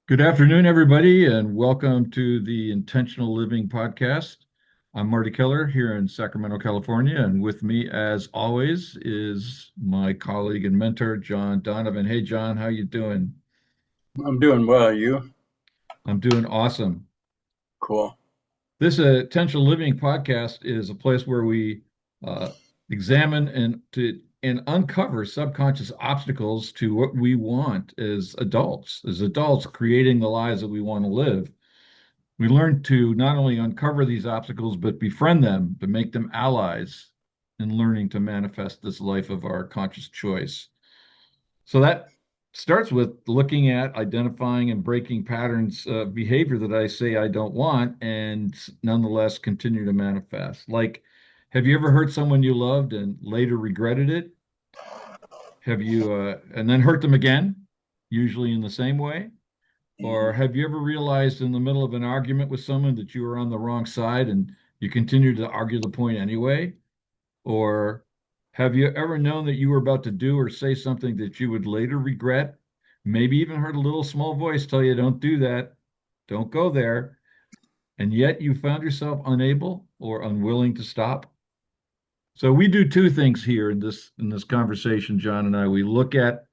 Good afternoon, everybody, and welcome to the Intentional Living Podcast. I'm Marty Keller here in Sacramento, California, and with me, as always, is my colleague and mentor, John Donovan. Hey, John, how you doing? I'm doing well. You? I'm doing awesome. Cool. This Intentional Living Podcast is a place where we uh, examine and uncover subconscious obstacles to what we want as adults creating the lives that we want to live. We learn to not only uncover these obstacles, but befriend them, to make them allies in learning to manifest this life of our conscious choice. So that starts with looking at, identifying, and breaking patterns of behavior that I say I don't want and nonetheless continue to manifest. Like, have you ever hurt someone you loved and later regretted it? Have you, and then hurt them again, usually in the same way? Or Mhm. have you ever realized in the middle of an argument with someone that you were on the wrong side and you continue to argue the point anyway? Or have you ever known that you were about to do or say something that you would later regret? Maybe even heard a little small voice tell you, don't do that, don't go there. And yet you found yourself unable or unwilling to stop. So we do two things here in this conversation, John and I. We look at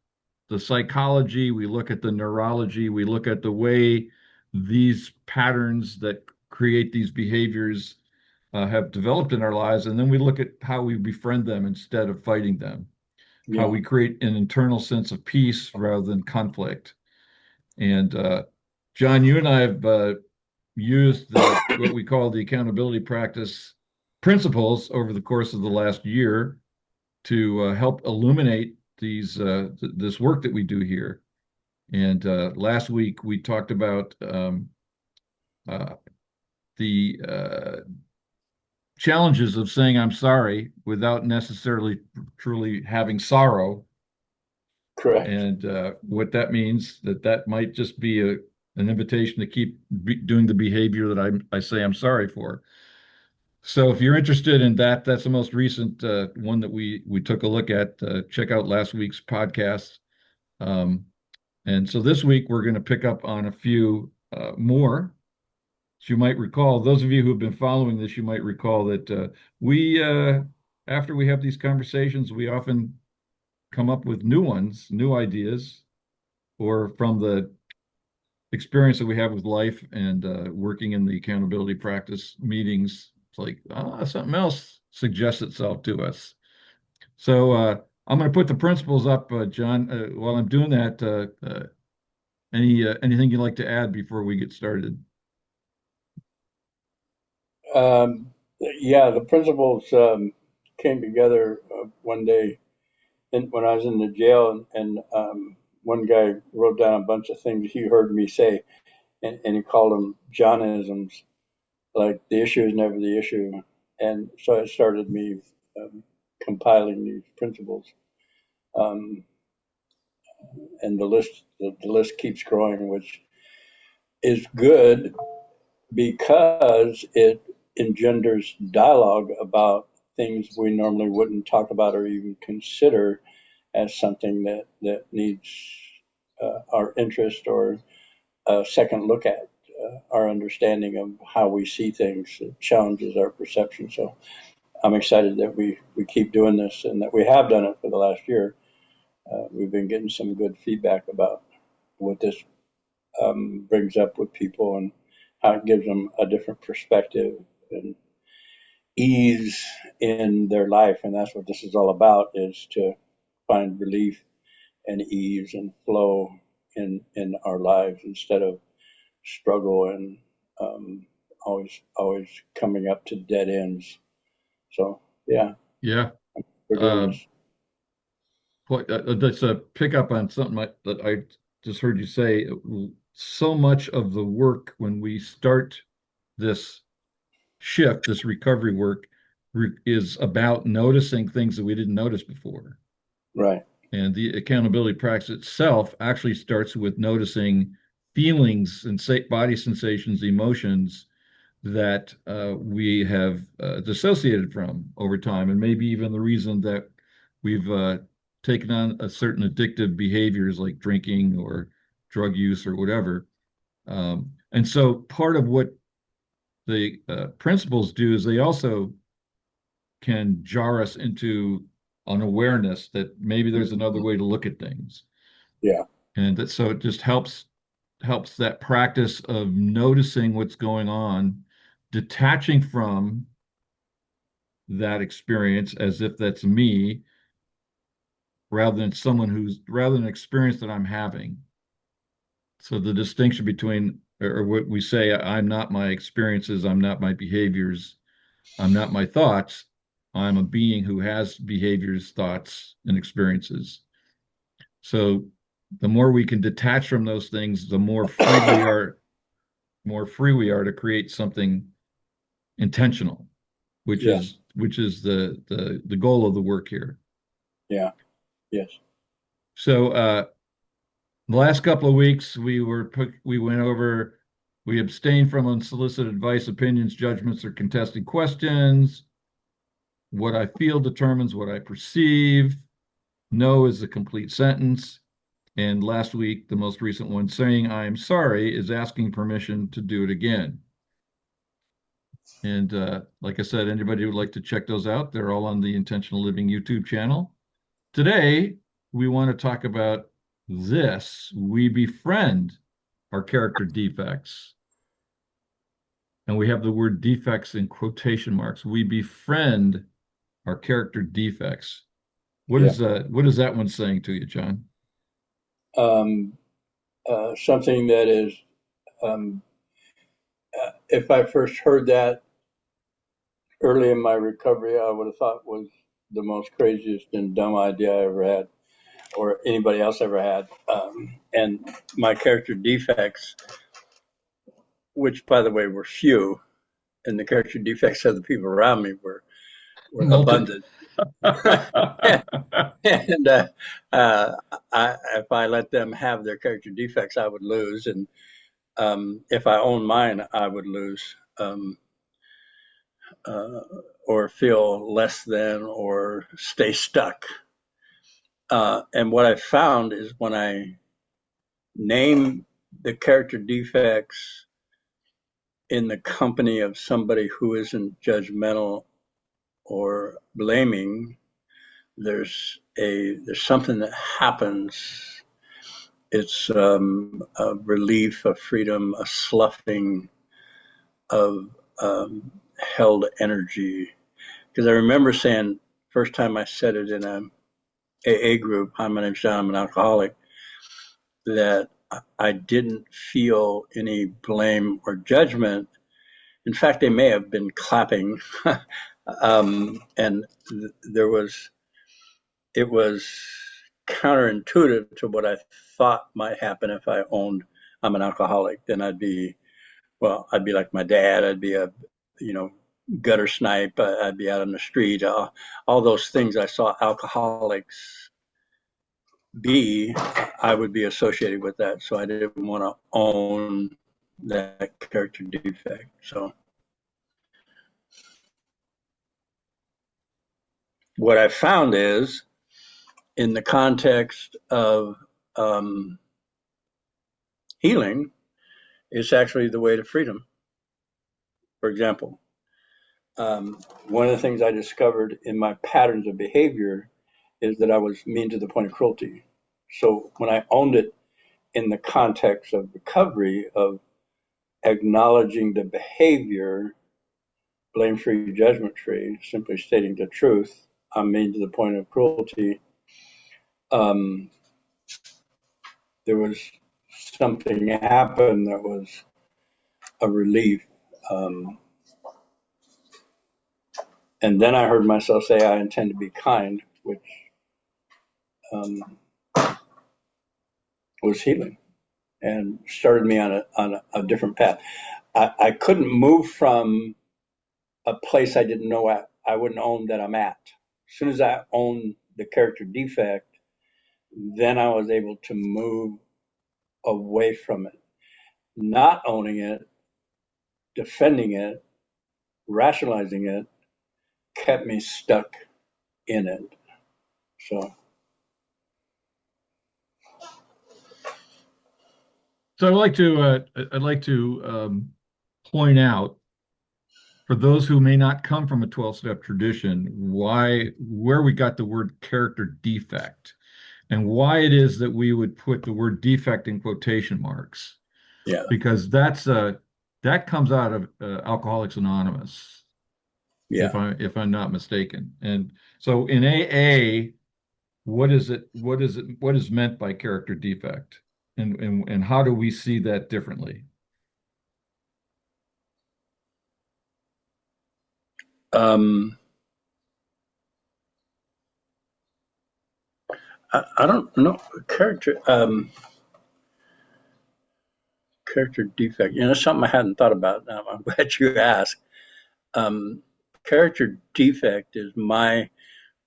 the psychology, we look at the neurology, we look at the way these patterns that create these behaviors have developed in our lives, and then we look at how we befriend them instead of fighting them, how Yeah. we create an internal sense of peace rather than conflict. And John, you and I have used what we call the accountability practice principles over the course of the last year to help illuminate this work that we do here. And last week we talked about uh, the challenges of saying I'm sorry without necessarily truly having sorrow, Correct. and what that means that might just be an invitation to keep doing the behavior that I say I'm sorry for. So if you're interested in that, that's the most recent one that we took a look at. Check out last week's podcast. Um, And so this week we're going to pick up on a few more. As you might recall, those of you who have been following this, you might recall that after we have these conversations, we often come up with new ones, new ideas, or from the experience that we have with life and working in the accountability practice meetings, it's like, something else suggests itself to us. So I'm going to put the principles up, John. While I'm doing that, anything you'd like to add before we get started? Um, yeah, the principals came together one day when I was in the jail, and one guy wrote down a bunch of things he heard me say, and he called them Johnisms, like the issue is never the issue. And so it started me um, compiling these principles. Um, and the list keeps growing, which is good because it engenders dialogue about things we normally wouldn't talk about or even consider as something that needs our interest or a second look at our understanding of how we see things. It challenges our perception. So I'm excited that we keep doing this and that we have done it for the last year. We've been getting some good feedback about what this brings up with people and how it gives them a different perspective and ease in their life. And that's what this is all about, is to find relief and ease and flow in our lives instead of struggle and um, always coming up to dead ends. So yeah, Yeah. we're doing Um, this. let's pick up on something that I just heard you say. So much of the work when we start this shift, this recovery work, is about noticing things that we didn't notice before. Right. And the accountability practice itself actually starts with noticing feelings and body sensations, emotions that we have dissociated from over time, and maybe even the reason that we've taken on a certain addictive behaviors like drinking or drug use or whatever. And so part of what the principles do is they also can jar us into an awareness that maybe there's another Mhm. way to look at things. Yeah. And that so it just helps that practice of noticing what's going on, detaching from that experience as if that's me, rather than an experience that I'm having. So the distinction between, or what we say, I'm not my experiences, I'm not my behaviors, I'm not my thoughts. I'm a being who has behaviors, thoughts, and experiences. So the more we can detach from those things, the more free we are to create something intentional, Yeah. which is the goal of the work here. Yeah. Yes. So the last couple of weeks we abstained from unsolicited advice, opinions, judgments, or contested questions. What I feel determines what I perceive. No is a complete sentence. And last week, the most recent one, saying I am sorry is asking permission to do it again. And like I said, anybody who would like to check those out, they're all on the Intentional Living YouTube channel. Today, we want to talk about this. We befriend our character defects. And we have the word defects in quotation marks. We befriend our character defects. Yeah. What is that one saying to you, John? Um, Something that is, um, if I first heard that early in my recovery, I would have thought was the most craziest and dumb idea I ever had, or anybody else ever had. And my character defects, which by the way were few, and the character defects of the people around me were Multi. abundant. And uh, if I let them have their character defects, I would lose, and if I owned mine, I would lose, uh, or feel less than, or stay stuck. And what I found is when I name the character defects in the company of somebody who isn't judgmental or blaming, there's something that happens. It's a relief, a freedom, a sloughing of held energy. Because I remember saying, first time I said it in a AA group, hi, my name's John, I'm an alcoholic, that I didn't feel any blame or judgment. In fact, they may have been clapping. And there was, it was counterintuitive to what I thought might happen if I owned I'm an alcoholic. Then I'd be like my dad. I'd be a, you know, gutter snipe. I'd be out on the street. All those things I saw alcoholics be, I would be associated with that. So I didn't want to own that character defect. So what I found is, in the context of um, healing, it's actually the way to freedom. For example, one of the things I discovered in my patterns of behavior is that I was mean to the point of cruelty. So when I owned it in the context of recovery, of acknowledging the behavior, blame free, judgment free, simply stating the truth, I'm mean to the point of cruelty, um, there was something happened that was a relief. Um, and then I heard myself say, I intend to be kind, which um, was healing and started me on a different path. I couldn't move from a place I didn't know I wouldn't own that I'm at. As soon as I owned the character defect, then I was able to move away from it. Not owning it, defending it, rationalizing it, kept me stuck in it. So So I'd like to point out for those who may not come from a 12-step tradition, where we got the word character defect and why it is that we would put the word defect in quotation marks, Yeah, because that comes out of Alcoholics Anonymous, yeah. if I'm not mistaken. And so in AA, what is meant by character defect? And how do we see that differently? Um, I don't know character defect. You know, something I hadn't thought about. I'm glad you asked. Um, Character defect is my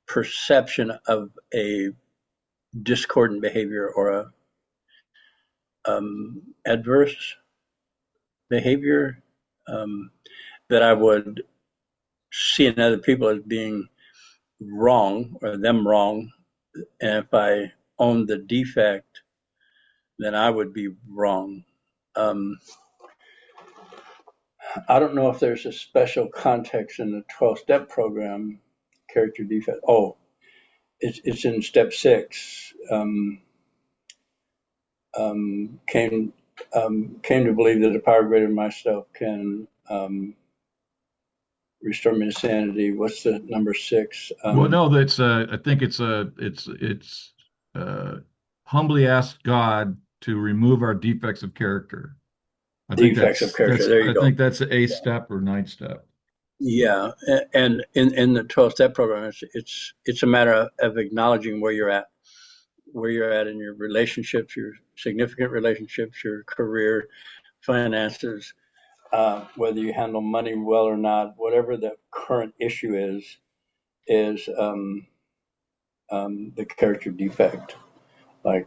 perception of a discordant behavior or a adverse behavior um, that I would see in other people as being wrong or them wrong. And if I own the defect, then I would be wrong. Um, I don't know if there's a special context in the 12 step program, character defect. Oh, it's in step six. Came came to believe that a power greater than myself can restore me to sanity. What's the number six? Well, no, that's I think it's uh, humbly ask God to remove our defects of character. Defects of character. There you I go. think that's the eighth step or ninth step. Yeah, and in the 12 step program, it's a matter of acknowledging where you're at in your relationships, your significant relationships, your career, finances, whether you handle money well or not, whatever the current issue is the character defect. Like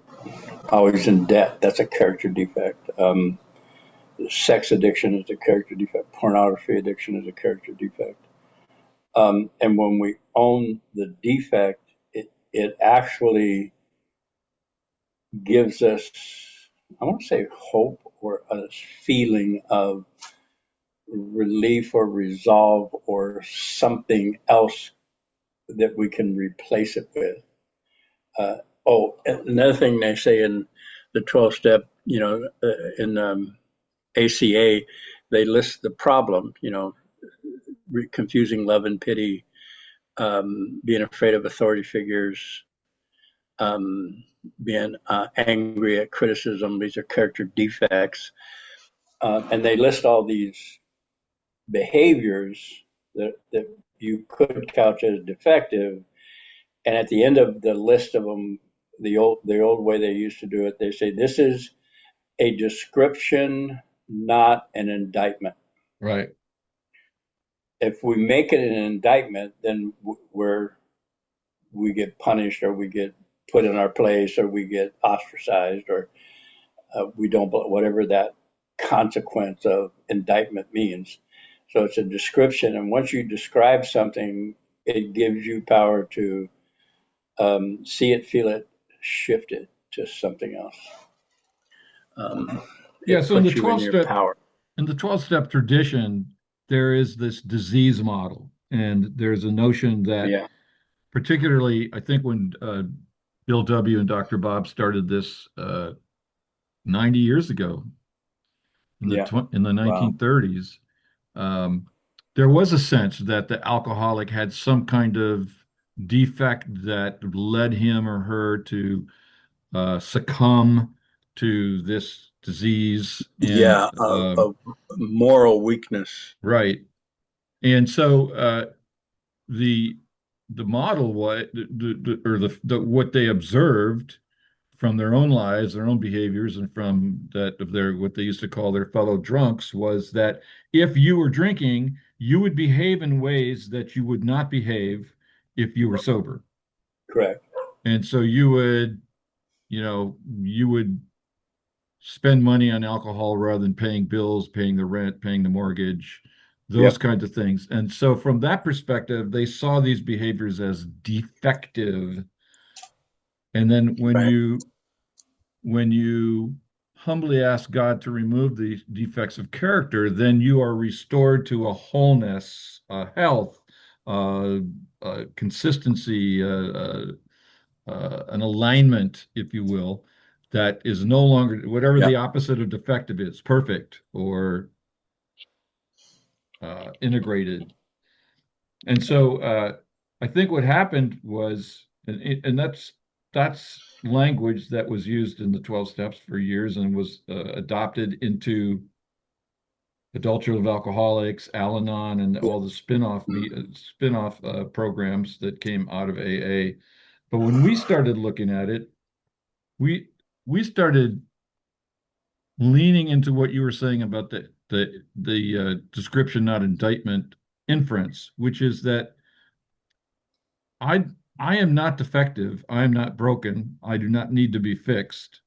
always in debt, that's a character defect. Sex addiction is a character defect. Pornography addiction is a character defect. And when we own the defect, it actually gives us, I want to say, hope or a feeling of relief or resolve or something else that we can replace it with. Oh, another thing they say in the 12 step, in ACA, they list the problem, confusing love and pity, being afraid of authority figures, um, being angry at criticism. These are character defects. And they list all these behaviors that you could couch as defective. And at the end of the list of them, the old way they used to do it, they say this is a description, not an indictment. Right. If we make it an indictment, then we get punished or we get put in our place or we get ostracized or we don't, whatever that consequence of indictment means. So it's a description, and once you describe something, it gives you power to see it, feel it, shift it to something else. Yeah, It so in the puts you in 12 your step power. tradition, there is this disease model, and there's a notion that, Yeah, particularly, I think when Bill W. and Dr. Bob started this 90 years ago yeah. in the Wow. 1930s, um, there was a sense that the alcoholic had some kind of defect that led him or her to succumb to this disease. And Yeah, of moral weakness. right. And so the model, what or what they observed from their own lives, their own behaviors, and from that of their what they used to call their fellow drunks, was that if you were drinking, you would behave in ways that you would not behave if you were sober. Correct. And so you would spend money on alcohol rather than paying bills, paying the rent, paying the mortgage, those Yep. kinds of things. And so from that perspective, they saw these behaviors as defective. And then Right. when you humbly ask God to remove the defects of character, then you are restored to a wholeness, a health, uh, consistency, an alignment, if you will, that is no longer whatever Yeah. the opposite of defective is, perfect or integrated. And so I think what happened was, and that's language that was used in the 12 steps for years and was adopted into Adultery of Alcoholics, Al-Anon, and all the spin-off programs that came out of AA. But when we started looking at it, we we started leaning into what you were saying about the description, not indictment, inference, which is that I I am not defective. I am not broken. I do not need to be fixed.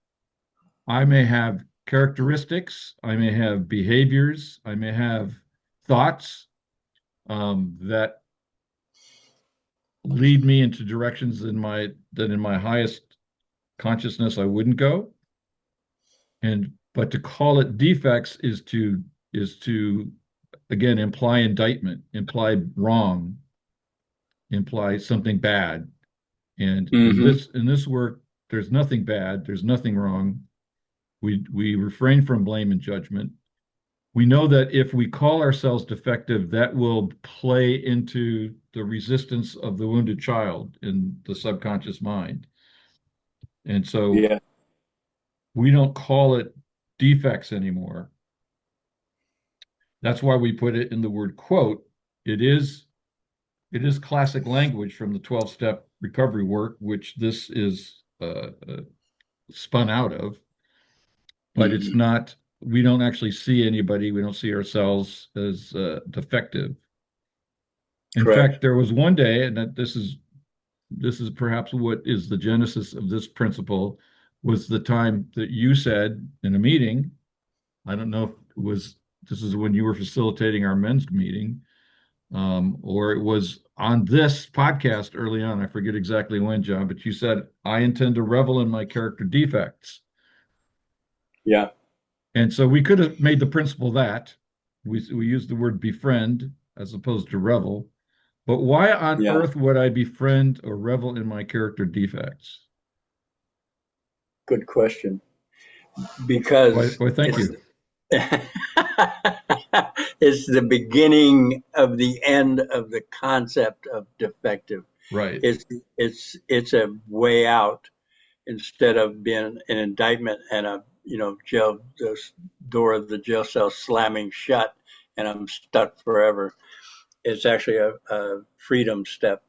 I may have characteristics. I may have behaviors. I may have thoughts that lead me into directions in my highest consciousness I wouldn't go. And but to call it defects is to again imply indictment, imply wrong, imply something bad. And Hmm. in this work, there's nothing bad, there's nothing wrong. We refrain from blame and judgment. We know that if we call ourselves defective, that will play into the resistance of the wounded child in the subconscious mind. And so Yeah. we don't call it defects anymore. That's why we put it in the word quote. It is it is classic language from the 12-step recovery work, which this is spun out of, but it's Hmm. not, we don't actually see anybody, we don't see ourselves as defective. In Correct. fact, there was one day, and that this is perhaps what is the genesis of this principle, was the time that you said in a meeting, I don't know if it was, this is when you were facilitating our men's meeting, or it was on this podcast early on. I forget exactly when, John, but you said, I intend to revel in my character defects. Yeah. And so we could have made the principle that we used the word befriend as opposed to revel. But why on Yeah. earth would I befriend or revel in my character defects? Good question. Why, Because why thank it's you. it's the beginning of the end of the concept of defective. Right. It's a way out instead of being an indictment and a jail the door of the jail cell slamming shut and I'm stuck forever. It's actually a freedom step,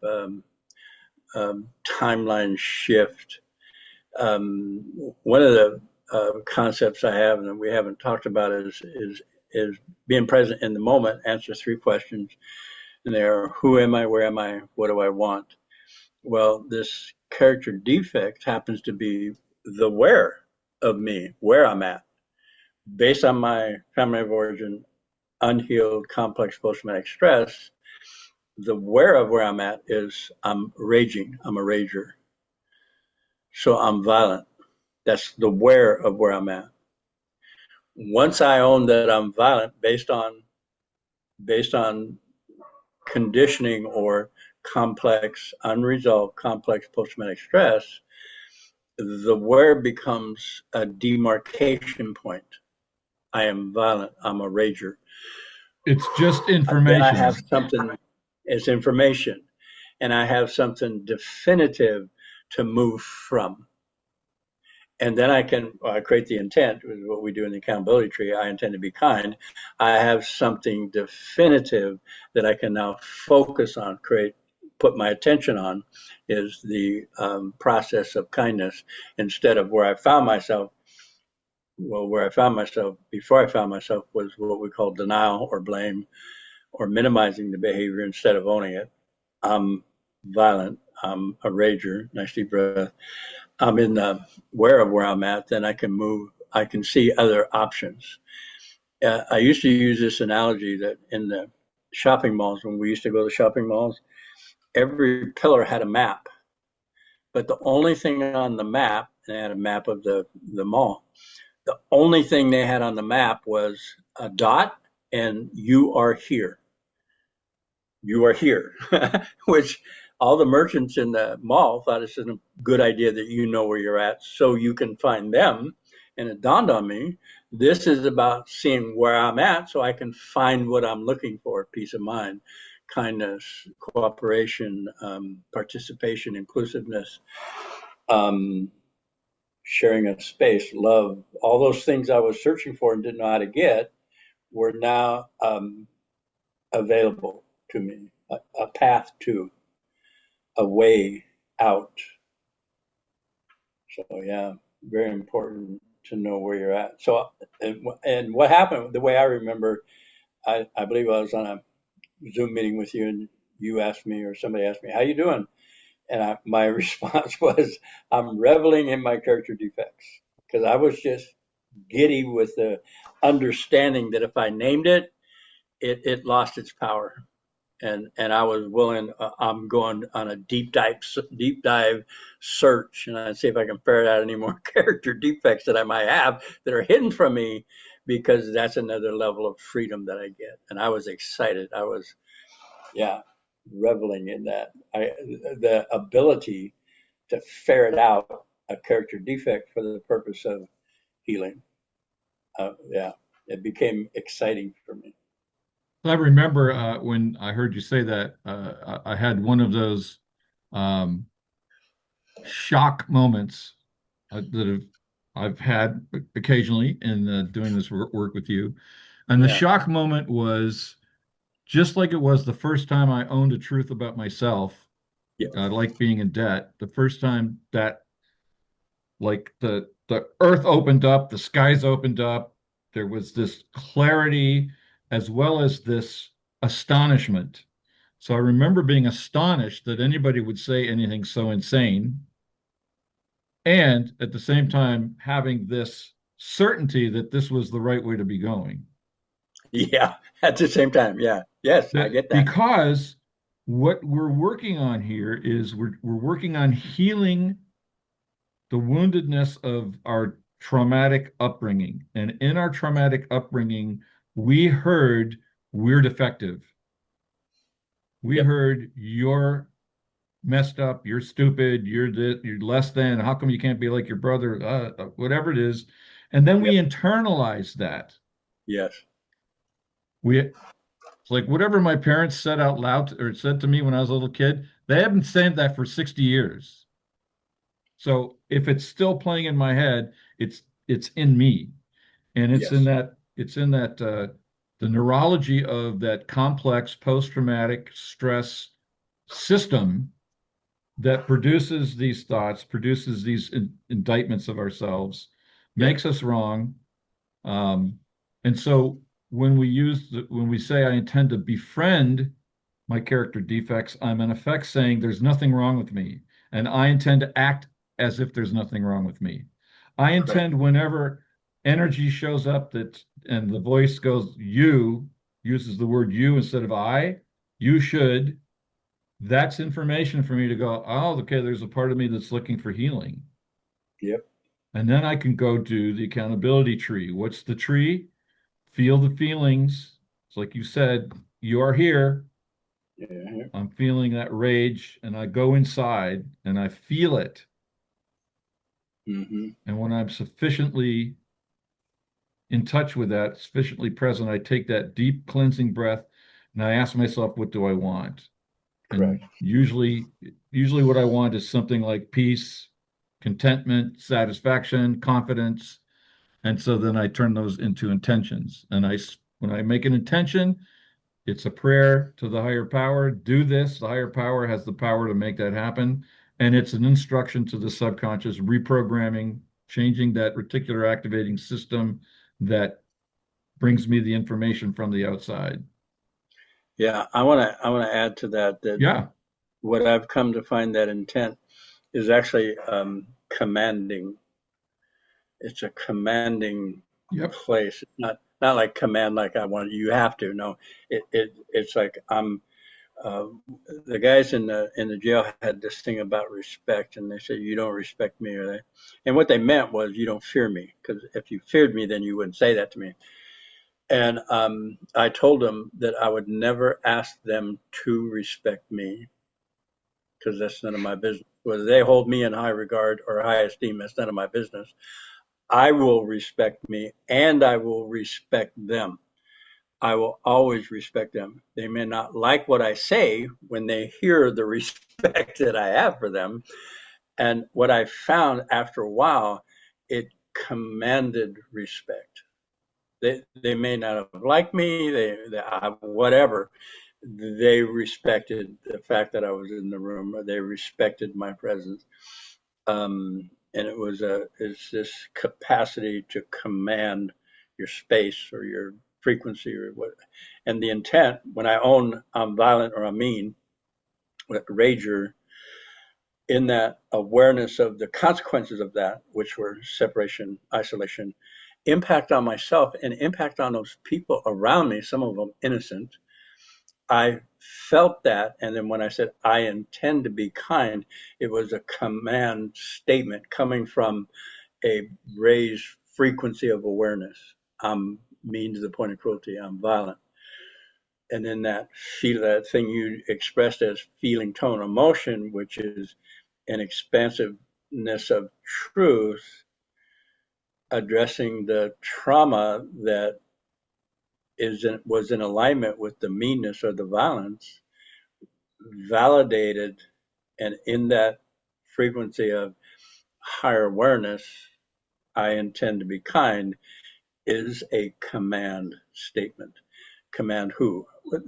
timeline shift. One of the concepts I have and we haven't talked about is being present in the moment. Answer three questions, and they are: Who am I? Where am I? What do I want? Well, this character defect happens to be the where of me, where I'm at, based on my family of origin, unhealed, complex post-traumatic stress. The where of where I'm at is I'm raging. I'm a rager. So I'm violent. That's the where of where I'm at. Once I own that I'm violent based on conditioning or complex, unresolved, complex post-traumatic stress, the where becomes a demarcation point. I am violent. I'm a rager. It's just Then I have information. something, it's information, and I have something definitive to move from. And then I can create the intent, which is what we do in the accountability tree. I intend to be kind. I have something definitive that I can now focus on, put my attention on, is the process of kindness instead of where I found myself. Well, where I found myself before I found myself was what we call denial or blame or minimizing the behavior instead of owning it. I'm violent. I'm a rager. Nice deep breath. I'm in the aware of where I'm at, then I can move. I can see other options. I used to use this analogy that in the shopping malls, when we used to go to shopping malls, every pillar had a map, but the only thing on the map, and they had a map of the mall, The only thing they had on the map was a dot and "you are here." You are here, which all the merchants in the mall thought it's a good idea that you know where you're at so you can find them. And it dawned on me, this is about seeing where I'm at so I can find what I'm looking for: peace of mind, kindness, cooperation, participation, inclusiveness, um, sharing of space, love. All those things I was searching for and didn't know how to get were now available to me, a path to, a way out. So yeah, very important to know where you're at. So and what happened? The way I remember, I believe I was on a Zoom meeting with you, and you asked me, or somebody asked me, "How you doing?" And my response was, "I'm reveling in my character defects," because I was just giddy with the understanding that if I named it, it lost its power. And I was willing. I'm going on a deep dive search, and I see if I can ferret out any more character defects that I might have that are hidden from me, because that's another level of freedom that I get. And I was excited. I was, yeah, reveling in that. The ability to ferret out a character defect for the purpose of healing. Yeah, it became exciting for me. I remember when I heard you say that, I had one of those um, shock moments that I've had occasionally in doing this work with you. And the Yeah. shock moment was just like it was the first time I owned a truth about myself, Yes. like being in debt. The first time that like the earth opened up, the skies opened up, there was this clarity as well as this astonishment. So I remember being astonished that anybody would say anything so insane, and at the same time having this certainty that this was the right way to be going. Yeah. At the same time. Yeah. Yes, I That get that. because what we're working on here is we're working on healing the woundedness of our traumatic upbringing. And in our traumatic upbringing, we heard we're defective. We Yep. heard you're messed up, you're stupid, you're less than, how come you can't be like your brother, whatever it is. And then we Yep. internalize that. Yes. It's like whatever my parents said out loud or said to me when I was a little kid, they haven't said that for 60 years. So if it's still playing in my head, it's in me. And Yes. it's in that the neurology of that complex post-traumatic stress system that produces these thoughts, produces these indictments of ourselves, Yep. makes us wrong. Um, and so when we say I intend to befriend my character defects, I'm in effect saying there's nothing wrong with me, and I intend to act as if there's nothing wrong with me. I Correct. intend whenever energy shows up that and the voice goes, you uses the word you instead of I, you should. That's information for me to go, oh, okay, there's a part of me that's looking for healing. Yep. And then I can go do the accountability tree. What's the tree? Feel the feelings. It's like you said, you are here. Yeah. I'm feeling that rage, and I go inside and I feel it. Mm-hmm. And when I'm sufficiently in touch with that, sufficiently present, I take that deep cleansing breath and I ask myself, what do I want? And Correct. usually what I want is something like peace, contentment, satisfaction, confidence. And so then I turn those into intentions. And when I make an intention, it's a prayer to the higher power. Do this. The higher power has the power to make that happen. And it's an instruction to the subconscious, reprogramming, changing that reticular activating system that brings me the information from the outside. Yeah. I want to add to that Yeah. what I've come to find that intent is actually commanding. It's a commanding Yep. place. Not like command like I want you have to. No, it's like I'm. uh, the guys in the jail had this thing about respect, and they said, "You don't respect me," or they, and what they meant was, "You don't fear me," because if you feared me, then you wouldn't say that to me. And I told them that I would never ask them to respect me because that's none of my business. Whether they hold me in high regard or high esteem, that's none of my business. I will respect me and I will respect them. I will always respect them. They may not like what I say when they hear the respect that I have for them. And what I found after a while, it commanded respect. They may not have liked me, whatever. They respected the fact that I was in the room. They respected my presence. And it's this capacity to command your space or your frequency or what. And the intent, when I own I'm violent or I'm mean, rager, in that awareness of the consequences of that, which were separation, isolation, impact on myself and impact on those people around me, some of them innocent. I felt that. And then when I said, I intend to be kind, it was a command statement coming from a raised frequency of awareness. I'm mean to the point of cruelty. I'm violent. And then that thing you expressed as feeling tone emotion, which is an expansiveness of truth, addressing the trauma that was in alignment with the meanness or the violence, validated, and in that frequency of higher awareness, I intend to be kind, is a command statement. Command who?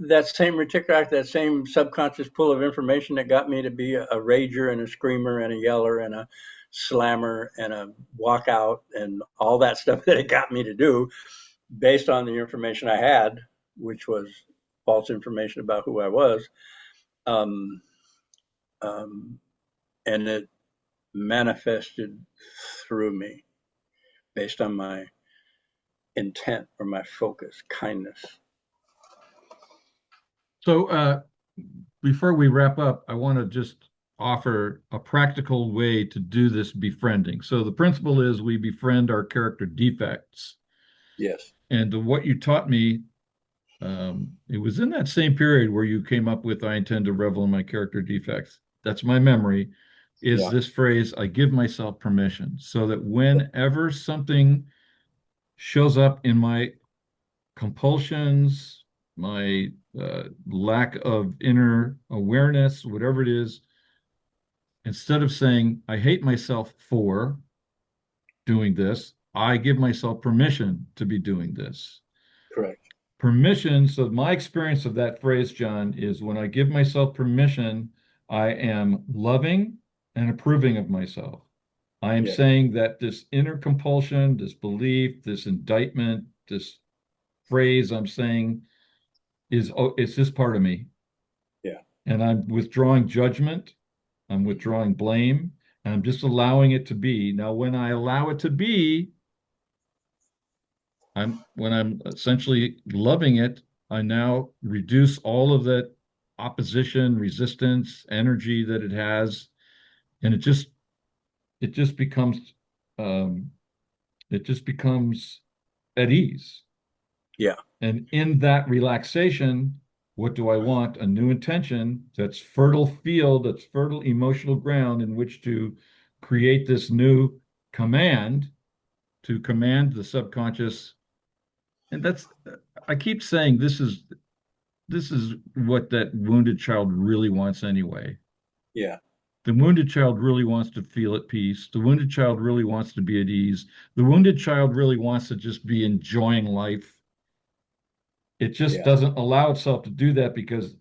That same reticular, that same subconscious pool of information that got me to be a rager and a screamer and a yeller and a slammer and a walkout and all that stuff that it got me to do based on the information I had, which was false information about who I was. Um, um, and it manifested through me based on my intent or my focus, kindness. So before we wrap up, I want to just offer a practical way to do this befriending. So the principle is we befriend our character defects. Yes. And what you taught me, it was in that same period where you came up with, I intend to revel in my character defects. That's my memory, is Yeah. this phrase, I give myself permission, so that whenever something shows up in my compulsions, my lack of inner awareness, whatever it is, instead of saying, I hate myself for doing this, I give myself permission to be doing this. Correct. Permission. So, my experience of that phrase, John, is when I give myself permission, I am loving and approving of myself. I am Yes. saying that this inner compulsion, this belief, this indictment, this phrase I'm saying is, oh, it's this part of me. Yeah. And I'm withdrawing judgment, I'm withdrawing blame, and I'm just allowing it to be. Now, when I allow it to be, when I'm essentially loving it, I now reduce all of that opposition, resistance, energy that it has, and it just becomes um, it just becomes at ease. Yeah. And in that relaxation, what do I want? A new intention that's fertile field, that's fertile emotional ground in which to create this new command, to command the subconscious. And I keep saying this is what that wounded child really wants anyway. Yeah. The wounded child really wants to feel at peace. The wounded child really wants to be at ease. The wounded child really wants to just be enjoying life. It just Yeah. doesn't allow itself to do that because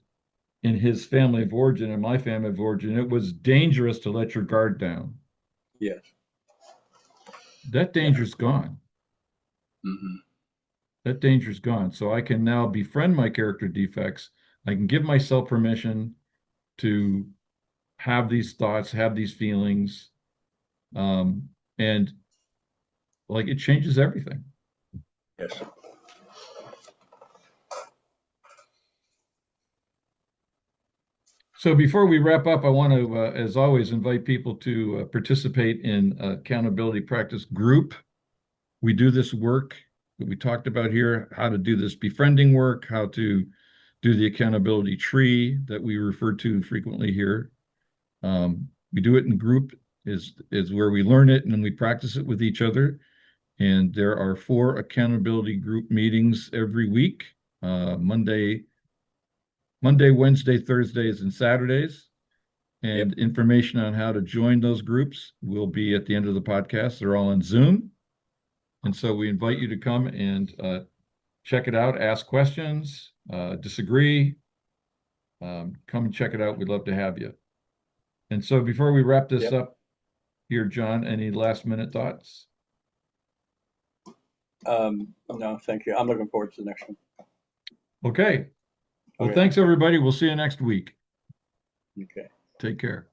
in his family of origin and my family of origin, it was dangerous to let your guard down. Yes. That Yeah. danger's gone. Hmm. That danger's gone. So I can now befriend my character defects. I can give myself permission to have these thoughts, have these feelings, and like it changes everything. Yes. So before we wrap up, I want to, as always, invite people to participate in accountability practice group. We do this work that we talked about here, how to do this befriending work, how to do the accountability tree that we refer to frequently here. We do it in group is where we learn it and then we practice it with each other. And there are 4 accountability group meetings every week, Monday, Wednesday, Thursdays, and Saturdays. Yep. And information on how to join those groups will be at the end of the podcast. They're all on Zoom. And so we invite you to come and check it out, ask questions, disagree. Come and check it out. We'd love to have you. And so before we wrap this Yep. up here, John, any last minute thoughts? No, thank you. I'm looking forward to the next one. Okay. Well, Okay. thanks, everybody. We'll see you next week. Okay. Take care.